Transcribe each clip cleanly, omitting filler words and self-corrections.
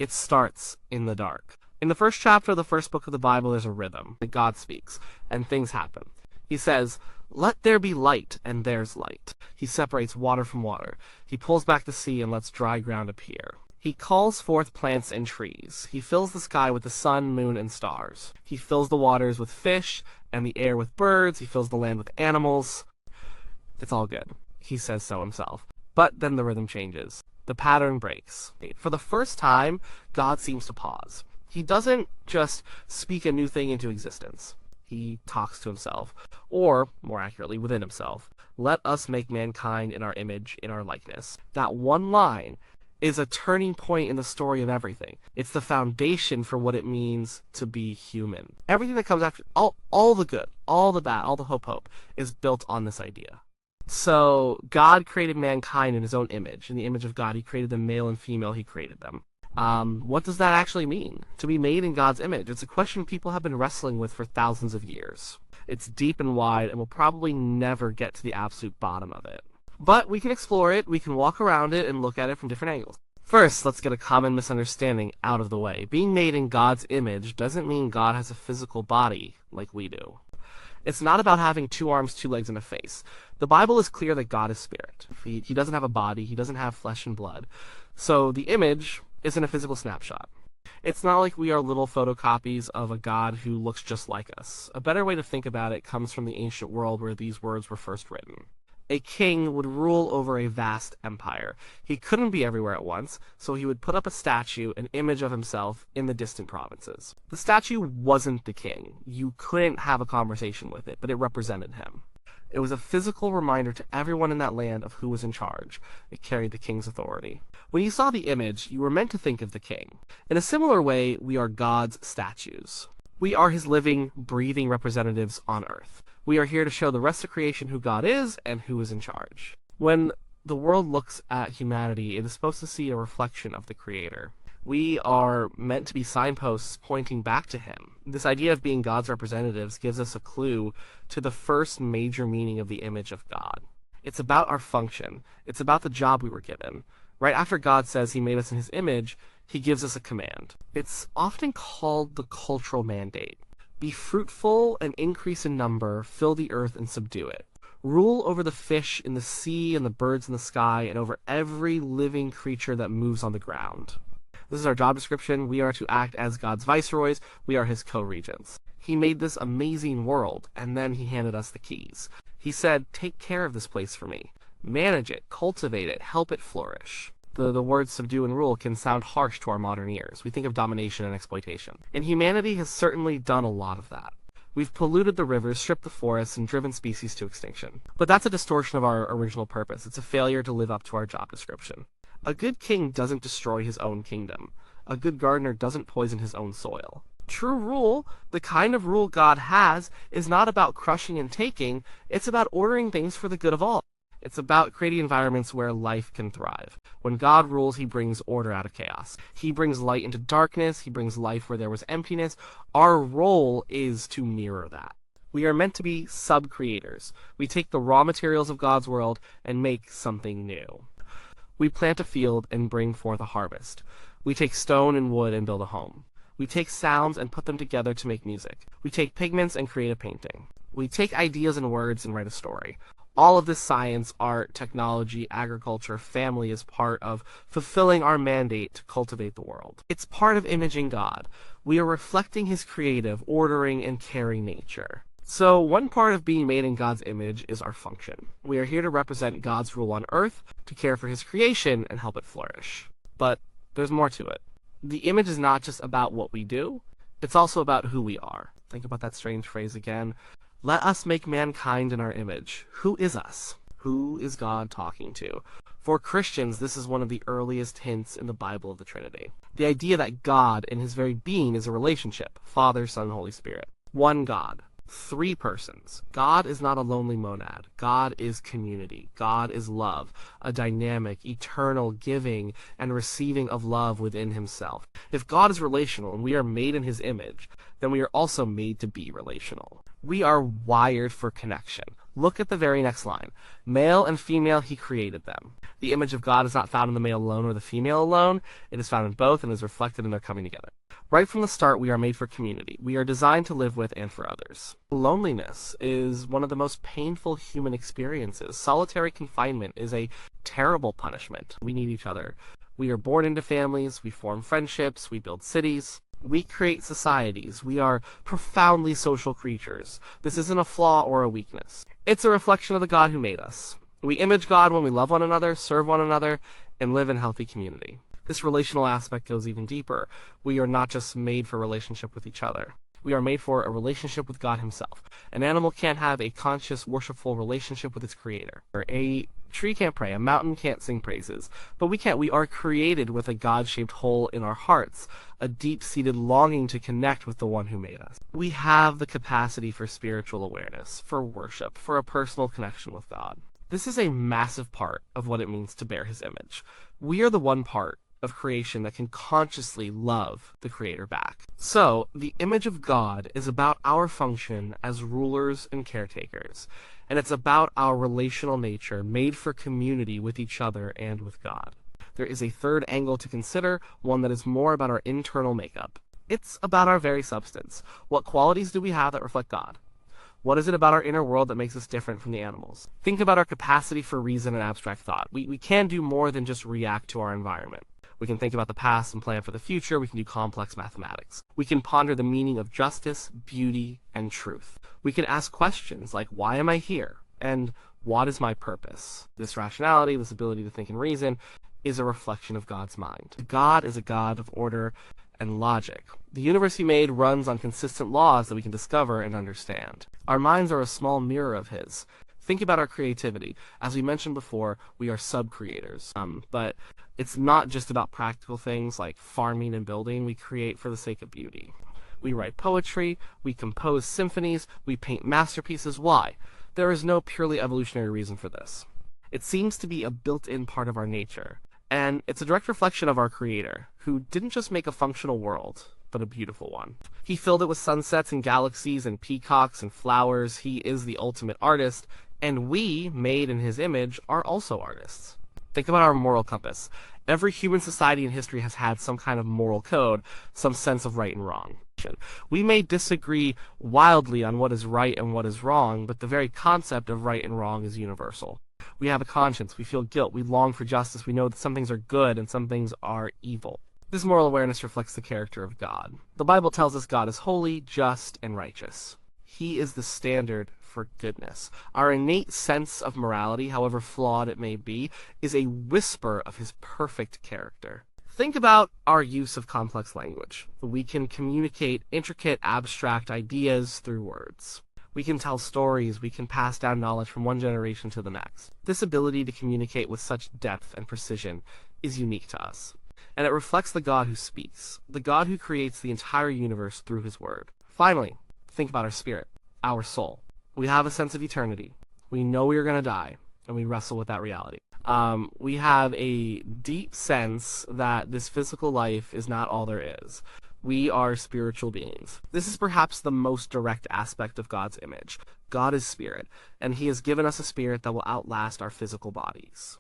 It starts in the dark. In the first chapter of the first book of the Bible, there's a rhythm that God speaks, and things happen. He says, "Let there be light," and there's light. He separates water from water. He pulls back the sea and lets dry ground appear. He calls forth plants and trees. He fills the sky with the sun, moon, and stars. He fills the waters with fish and the air with birds. He fills the land with animals. It's all good. He says so himself. But then the rhythm changes. The pattern breaks. For the first time, God seems to pause. He doesn't just speak a new thing into existence. He talks to himself, or, more accurately, within himself. Let us make mankind in our image, in our likeness. That one line is a turning point in the story of everything. It's the foundation for what it means to be human. Everything that comes after, all the good, all the bad, all the hope, is built on this idea. So God created mankind in his own image. In the image of God, he created them male and female, he created them. What does that actually mean? To be made in God's image? It's a question people have been wrestling with for thousands of years. It's deep and wide, and we'll probably never get to the absolute bottom of it. But we can explore it, we can walk around it, and look at it from different angles. First, let's get a common misunderstanding out of the way. Being made in God's image doesn't mean God has a physical body like we do. It's not about having 2 arms, 2 legs, and a face. The Bible is clear that God is spirit. He doesn't have a body, he doesn't have flesh and blood. So the image isn't a physical snapshot. It's not like we are little photocopies of a God who looks just like us. A better way to think about it comes from the ancient world where these words were first written. A king would rule over a vast empire. He couldn't be everywhere at once, so he would put up a statue, an image of himself, in the distant provinces. The statue wasn't the king. You couldn't have a conversation with it, but it represented him. It was a physical reminder to everyone in that land of who was in charge. It carried the king's authority. When you saw the image, you were meant to think of the king. In a similar way, we are God's statues. We are his living, breathing representatives on earth. We are here to show the rest of creation who God is and who is in charge. When the world looks at humanity, it is supposed to see a reflection of the Creator. We are meant to be signposts pointing back to him. This idea of being God's representatives gives us a clue to the first major meaning of the image of God. It's about our function. It's about the job we were given. Right after God says he made us in his image, he gives us a command. It's often called the cultural mandate. Be fruitful and increase in number, fill the earth and subdue it. Rule over the fish in the sea and the birds in the sky and over every living creature that moves on the ground. This is our job description. We are to act as God's viceroys. We are his co-regents. He made this amazing world, and then he handed us the keys. He said, take care of this place for me. Manage it, cultivate it, help it flourish. The words subdue and rule can sound harsh to our modern ears. We think of domination and exploitation. And humanity has certainly done a lot of that. We've polluted the rivers, stripped the forests, and driven species to extinction. But that's a distortion of our original purpose. It's a failure to live up to our job description. A good king doesn't destroy his own kingdom. A good gardener doesn't poison his own soil. True rule, the kind of rule God has, is not about crushing and taking. It's about ordering things for the good of all. It's about creating environments where life can thrive. When God rules, he brings order out of chaos. He brings light into darkness. He brings life where there was emptiness. Our role is to mirror that. We are meant to be sub-creators. We take the raw materials of God's world and make something new. We plant a field and bring forth a harvest. We take stone and wood and build a home. We take sounds and put them together to make music. We take pigments and create a painting. We take ideas and words and write a story. All of this science, art, technology, agriculture, family is part of fulfilling our mandate to cultivate the world. It's part of imaging God. We are reflecting his creative, ordering, and caring nature. So one part of being made in God's image is our function. We are here to represent God's rule on earth, to care for his creation, and help it flourish. But there's more to it. The image is not just about what we do, it's also about who we are. Think about that strange phrase again. Let us make mankind in our image. Who is us? Who is God talking to? For Christians, this is one of the earliest hints in the Bible of the Trinity. The idea that God, in his very being, is a relationship. Father, Son, Holy Spirit. One God. 3 persons. God is not a lonely monad. God is community. God is love, a dynamic, eternal giving and receiving of love within himself. If God is relational and we are made in his image, then we are also made to be relational. We are wired for connection. Look at the very next line. Male and female, he created them. The image of God is not found in the male alone or the female alone. It is found in both and is reflected in their coming together. Right from the start, we are made for community. We are designed to live with and for others. Loneliness is one of the most painful human experiences. Solitary confinement is a terrible punishment. We need each other. We are born into families, we form friendships, we build cities. We create societies. We are profoundly social creatures. This isn't a flaw or a weakness. It's a reflection of the God who made us. We image God when we love one another, serve one another, and live in healthy community. This relational aspect goes even deeper. We are not just made for relationship with each other. We are made for a relationship with God himself. An animal can't have a conscious, worshipful relationship with its creator. A tree can't pray, a mountain can't sing praises. But we can't. We are created with a God-shaped hole in our hearts, a deep-seated longing to connect with the one who made us. We have the capacity for spiritual awareness, for worship, for a personal connection with God. This is a massive part of what it means to bear his image. We are the one part of creation that can consciously love the creator back. So, the image of God is about our function as rulers and caretakers, and it's about our relational nature made for community with each other and with God. There is a third angle to consider, one that is more about our internal makeup. It's about our very substance. What qualities do we have that reflect God? What is it about our inner world that makes us different from the animals? Think about our capacity for reason and abstract thought. We can do more than just react to our environment. We can think about the past and plan for the future. We can do complex mathematics. We can ponder the meaning of justice, beauty, and truth. We can ask questions like, why am I here? And what is my purpose? This rationality, this ability to think and reason, is a reflection of God's mind. God is a God of order and logic. The universe he made runs on consistent laws that we can discover and understand. Our minds are a small mirror of his. Think about our creativity. As we mentioned before, we are sub-creators. But it's not just about practical things like farming and building. We create for the sake of beauty. We write poetry, we compose symphonies, we paint masterpieces. Why? There is no purely evolutionary reason for this. It seems to be a built-in part of our nature. And it's a direct reflection of our creator, who didn't just make a functional world, but a beautiful one. He filled it with sunsets and galaxies and peacocks and flowers. He is the ultimate artist, and we, made in his image, are also artists. Think about our moral compass. Every human society in history has had some kind of moral code, some sense of right and wrong. We may disagree wildly on what is right and what is wrong, but the very concept of right and wrong is universal. We have a conscience, we feel guilt, we long for justice, we know that some things are good and some things are evil. This moral awareness reflects the character of God. The Bible tells us God is holy, just, and righteous. He is the standard for goodness. Our innate sense of morality, however flawed it may be, is a whisper of his perfect character. Think about our use of complex language. We can communicate intricate, abstract ideas through words. We can tell stories, we can pass down knowledge from one generation to the next. This ability to communicate with such depth and precision is unique to us. And it reflects the God who speaks, the God who creates the entire universe through his word. Finally, think about our spirit, our soul. We have a sense of eternity. We know we are going to die, and we wrestle with that reality. We have a deep sense that this physical life is not all there is. We are spiritual beings. This is perhaps the most direct aspect of God's image. God is spirit, and he has given us a spirit that will outlast our physical bodies.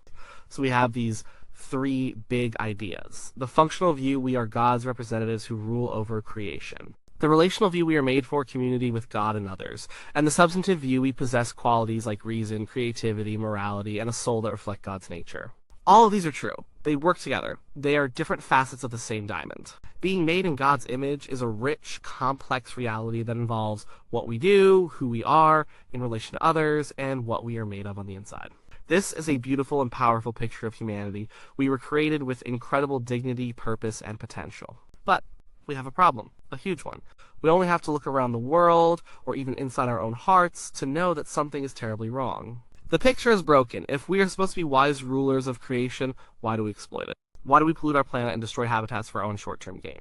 So we have these three big ideas. The functional view, we are God's representatives who rule over creation. The relational view, we are made for community with God and others. And the substantive view, we possess qualities like reason, creativity, morality, and a soul that reflect God's nature. All of these are true. They work together. They are different facets of the same diamond. Being made in God's image is a rich, complex reality that involves what we do, who we are in relation to others, and what we are made of on the inside. This is a beautiful and powerful picture of humanity. We were created with incredible dignity, purpose, and potential. But we have a problem, a huge one. We only have to look around the world, or even inside our own hearts, to know that something is terribly wrong. The picture is broken. If we are supposed to be wise rulers of creation, why do we exploit it? Why do we pollute our planet and destroy habitats for our own short-term gain?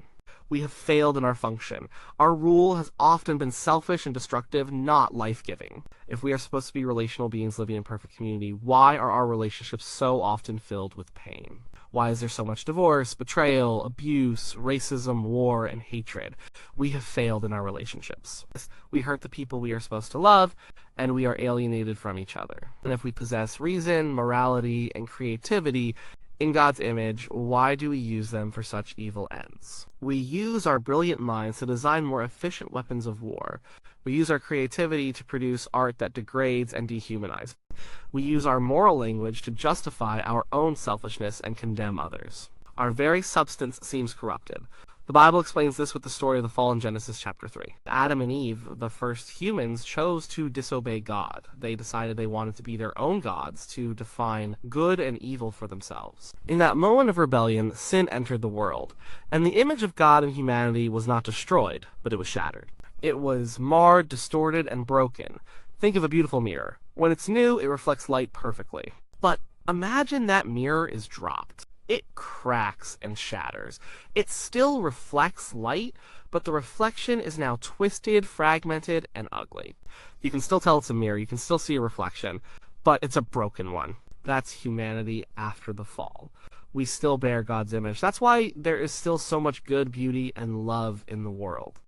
We have failed in our function. Our rule has often been selfish and destructive, not life-giving. If we are supposed to be relational beings living in perfect community, why are our relationships so often filled with pain? Why is there so much divorce, betrayal, abuse, racism, war, and hatred? We have failed in our relationships. We hurt the people we are supposed to love, and we are alienated from each other. And if we possess reason, morality, and creativity in God's image, why do we use them for such evil ends? We use our brilliant minds to design more efficient weapons of war. We use our creativity to produce art that degrades and dehumanizes. We use our moral language to justify our own selfishness and condemn others. Our very substance seems corrupted. The Bible explains this with the story of the fall in Genesis chapter 3. Adam and Eve, the first humans, chose to disobey God. They decided they wanted to be their own gods, to define good and evil for themselves. In that moment of rebellion, sin entered the world, and the image of God in humanity was not destroyed, but it was shattered. It was marred, distorted, and broken. Think of a beautiful mirror. When it's new, it reflects light perfectly. But imagine that mirror is dropped. It cracks and shatters. It still reflects light, but the reflection is now twisted, fragmented, and ugly. You can still tell it's a mirror, you can still see a reflection, but it's a broken one. That's humanity after the fall. We still bear God's image. That's why there is still so much good, beauty, and love in the world.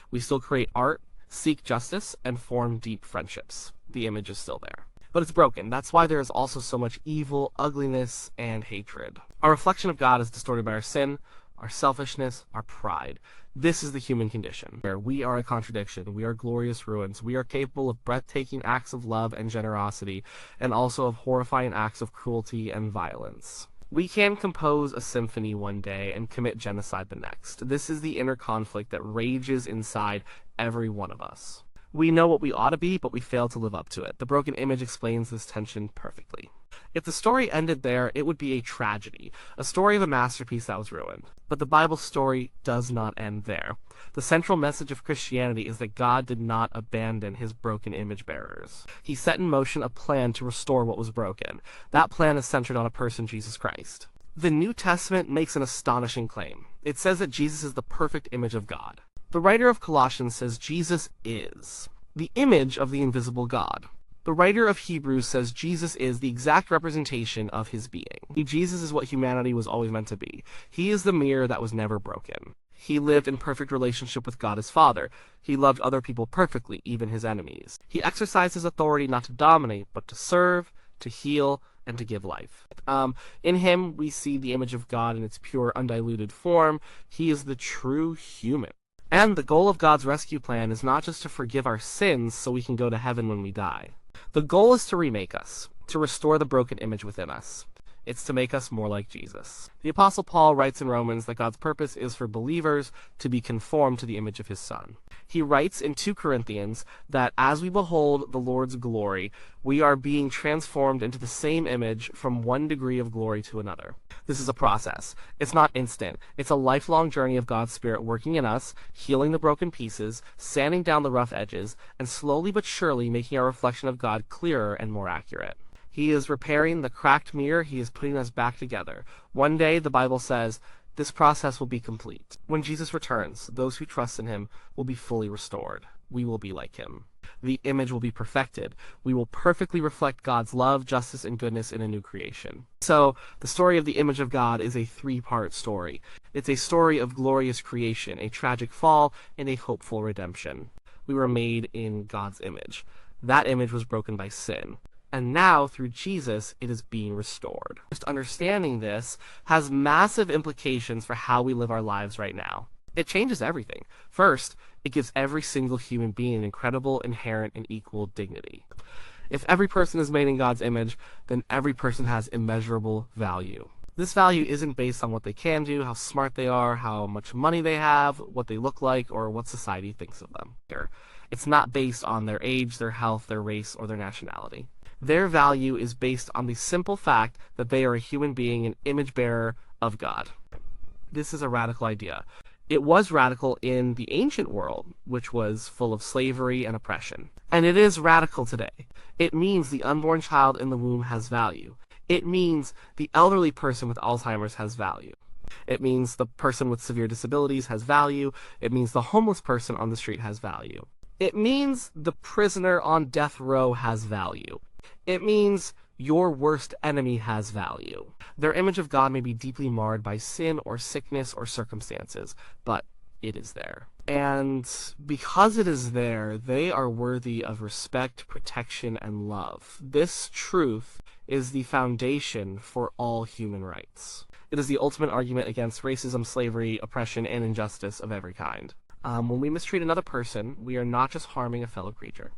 We still create art, seek justice, and form deep friendships. The image is still there. But it's broken. That's why there is also so much evil, ugliness, and hatred. Our reflection of God is distorted by our sin, our selfishness, our pride. This is the human condition, where we are a contradiction, we are glorious ruins, we are capable of breathtaking acts of love and generosity, and also of horrifying acts of cruelty and violence. We can compose a symphony one day and commit genocide the next. This is the inner conflict that rages inside every one of us. We know what we ought to be, but we fail to live up to it. The broken image explains this tension perfectly. If the story ended there, it would be a tragedy, a story of a masterpiece that was ruined. But the Bible story does not end there. The central message of Christianity is that God did not abandon his broken image bearers. He set in motion a plan to restore what was broken. That plan is centered on a person, Jesus Christ. The New Testament makes an astonishing claim. It says that Jesus is the perfect image of God. The writer of Colossians says Jesus is the image of the invisible God. The writer of Hebrews says Jesus is the exact representation of his being. Jesus is what humanity was always meant to be. He is the mirror that was never broken. He lived in perfect relationship with God his Father. He loved other people perfectly, even his enemies. He exercised his authority not to dominate, but to serve, to heal, and to give life. In him, we see the image of God in its pure, undiluted form. He is the true human. And the goal of God's rescue plan is not just to forgive our sins so we can go to heaven when we die. The goal is to remake us, to restore the broken image within us. It's to make us more like Jesus. The Apostle Paul writes in Romans that God's purpose is for believers to be conformed to the image of his Son. He writes in 2 Corinthians that as we behold the Lord's glory, we are being transformed into the same image from one degree of glory to another. This is a process. It's not instant. It's a lifelong journey of God's Spirit working in us, healing the broken pieces, sanding down the rough edges, and slowly but surely making our reflection of God clearer and more accurate. He is repairing the cracked mirror. He is putting us back together. One day, the Bible says, this process will be complete. When Jesus returns, those who trust in him will be fully restored. We will be like him. The image will be perfected. We will perfectly reflect God's love, justice, and goodness in a new creation. So, the story of the image of God is a 3-part story. It's a story of glorious creation, a tragic fall, and a hopeful redemption. We were made in God's image. That image was broken by sin. And now, through Jesus, it is being restored. Just understanding this has massive implications for how we live our lives right now. It changes everything. First, it gives every single human being an incredible, inherent, and equal dignity. If every person is made in God's image, then every person has immeasurable value. This value isn't based on what they can do, how smart they are, how much money they have, what they look like, or what society thinks of them. It's not based on their age, their health, their race, or their nationality. Their value is based on the simple fact that they are a human being, an image bearer of God. This is a radical idea. It was radical in the ancient world, which was full of slavery and oppression. And it is radical today. It means the unborn child in the womb has value. It means the elderly person with Alzheimer's has value. It means the person with severe disabilities has value. It means the homeless person on the street has value. It means the prisoner on death row has value. It means Your worst enemy has value. Their image of God may be deeply marred by sin or sickness or circumstances, but it is there. And because it is there, they are worthy of respect, protection, and love. This truth is the foundation for all human rights. It is the ultimate argument against racism, slavery, oppression, and injustice of every kind. When we mistreat another person, we are not just harming a fellow creature.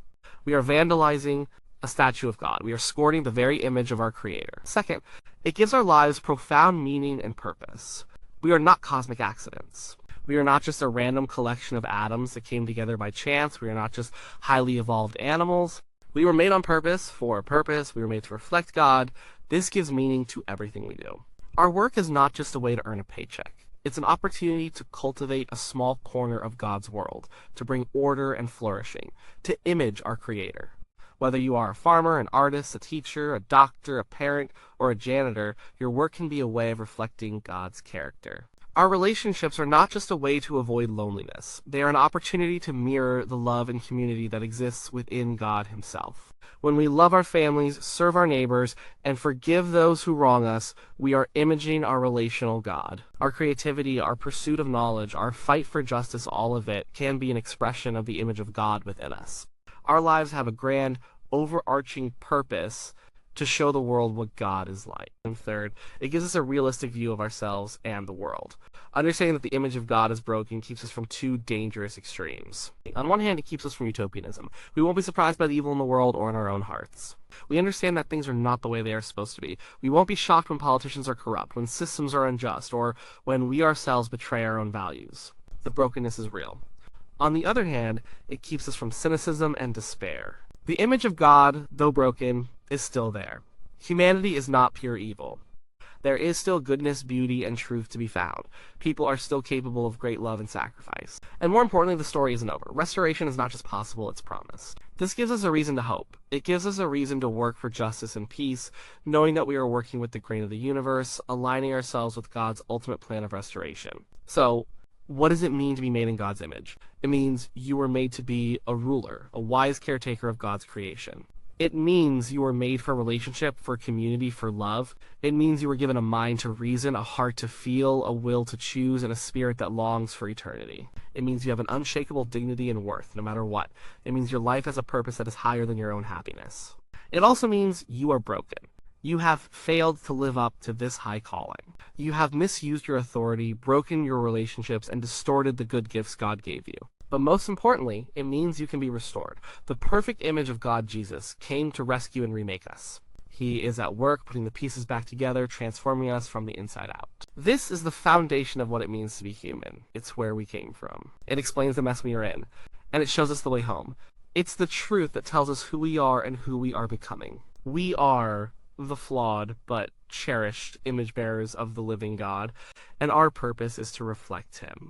We are vandalizing a statue of God. We are scorning the very image of our Creator. Second, it gives our lives profound meaning and purpose. We are not cosmic accidents. We are not just a random collection of atoms that came together by chance. We are not just highly evolved animals. We were made on purpose, for a purpose. We were made to reflect God. This gives meaning to everything we do. Our work is not just a way to earn a paycheck. It's an opportunity to cultivate a small corner of God's world, to bring order and flourishing, to image our Creator. Whether you are a farmer, an artist, a teacher, a doctor, a parent, or a janitor, your work can be a way of reflecting God's character. Our relationships are not just a way to avoid loneliness. They are an opportunity to mirror the love and community that exists within God Himself. When we love our families, serve our neighbors, and forgive those who wrong us, we are imaging our relational God. Our creativity, our pursuit of knowledge, our fight for justice, all of it can be an expression of the image of God within us. Our lives have a grand, overarching purpose to show the world what God is like. And third, it gives us a realistic view of ourselves and the world. Understanding that the image of God is broken keeps us from two dangerous extremes. On one hand, it keeps us from utopianism. We won't be surprised by the evil in the world or in our own hearts. We understand that things are not the way they are supposed to be. We won't be shocked when politicians are corrupt, when systems are unjust, or when we ourselves betray our own values. The brokenness is real. On the other hand, it keeps us from cynicism and despair. The image of God, though broken, is still there. Humanity is not pure evil. There is still goodness, beauty, and truth to be found. People are still capable of great love and sacrifice. And more importantly, the story isn't over. Restoration is not just possible, it's promised. This gives us a reason to hope. It gives us a reason to work for justice and peace, knowing that we are working with the grain of the universe, aligning ourselves with God's ultimate plan of restoration. So, what does it mean to be made in God's image? It means you were made to be a ruler, a wise caretaker of God's creation. It means you were made for relationship, for community, for love. It means you were given a mind to reason, a heart to feel, a will to choose, and a spirit that longs for eternity. It means you have an unshakable dignity and worth, no matter what. It means your life has a purpose that is higher than your own happiness. It also means you are broken. You have failed to live up to this high calling. You have misused your authority, broken your relationships, and distorted the good gifts God gave you. But most importantly, it means you can be restored. The perfect image of God, Jesus, came to rescue and remake us. He is at work putting the pieces back together, transforming us from the inside out. This is the foundation of what it means to be human. It's where we came from. It explains the mess we are in, and it shows us the way home. It's the truth that tells us who we are and who we are becoming. We are the flawed but cherished image bearers of the living God, and our purpose is to reflect Him.